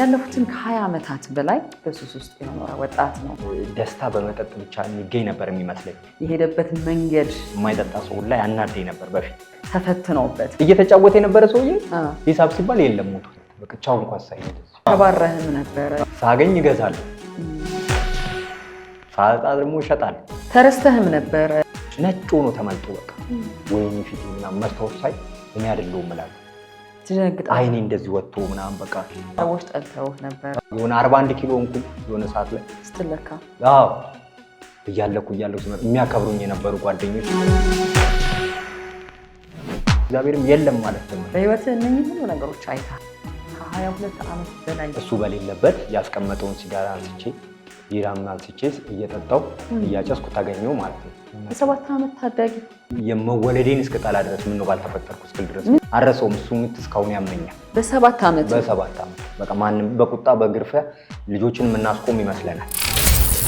ያለፉትን ከ20 ዓመታት በላይ በሱስ ውስጥ የኖረ ወጣት ነው። ደስታ በመጠጥ ብቻ የሚገኝ ነበር የሚመስለኝ። የሄደበት መንገድ የማይጠጣ ሰው ላይ ያናደኝ ነበር በፊት። ተፈትኖበት እየተጫወተ የነበረ ሰውዬ ሂሳብ ሲባል የለም ሞቶ በቃ ቻው እንኳን ሳይሄድ ተባረህም ነበረ። ሳገኝ እገዛለሁ፣ ሳጣ ደግሞ እሸጣለሁ። ተረስተህም ነበረ። ነጭ ሆኖ ተመልጦ በቃ ወይኔ ፊት ምናምን መስታወት ሳይ እኔ አይደለሁም እላለሁ። አይኔ እንደዚህ ወጥቶ ምናምን በቃ ሰዎች ጠልተውህ ነበር። የሆነ 41 ኪሎ እንኩል የሆነ ሰዓት ላይ ስትለካ እያለኩ ሲመጣ የሚያከብሩኝ የነበሩ ጓደኞች እግዚአብሔርም የለም ማለት ነው። በህይወትህ እነኚህ ሁሉ ነገሮች አይተሃል። ከ22 ዓመት በላይ እሱ በሌለበት ያስቀመጠውን ሲጋራ አንስቼ ቢራም አንስቼ እየጠጣሁ እያጨስኩ ታገኘው ማለት ነው። የ7 ዓመት ታዳጊ የመወለዴን እስክጠላ ድረስ ምነው ባልተፈጠርኩ እስክል ድረስ አረሰውም። እሱ ምት እስካሁን ያመኛል። በ7 ዓመት በቃ ማንም በቁጣ በግርፊያ ልጆችን የምናስቆም ይመስለናል።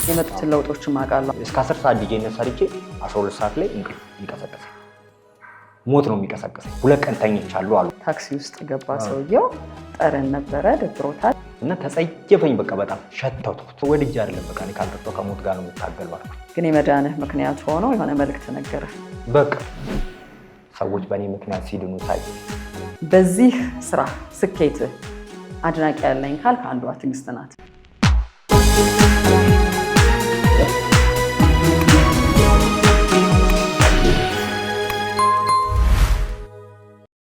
የመጡትን ለውጦችን አውቃለሁ። እስከ 10 ሰዓት ዲጄነት ሰርቼ 12 ሰዓት ላይ እንቅልፍ ይቀሰቀሳል። ሞት ነው የሚቀሰቀሰኝ። 2 ቀን ተኝቻለሁ አሉ። ታክሲ ውስጥ ገባ ሰውየው። ጠረን ነበረ፣ ደብሮታል እና ተጸየፈኝ። በቃ በጣም ሸተትኩት። ወድጄ አይደለም በቃ እኔ ካልጠጣሁ ከሞት ጋር ነው የምታገለው አልኩት። ግን የመዳንህ ምክንያት ሆኖ የሆነ መልእክት ነገረ። በቃ ሰዎች በእኔ ምክንያት ሲድኑ ሳይ በዚህ ስራ ስኬትህ አድናቂ ያለኝ ካልክ አንዷ ትዕግስት ናት።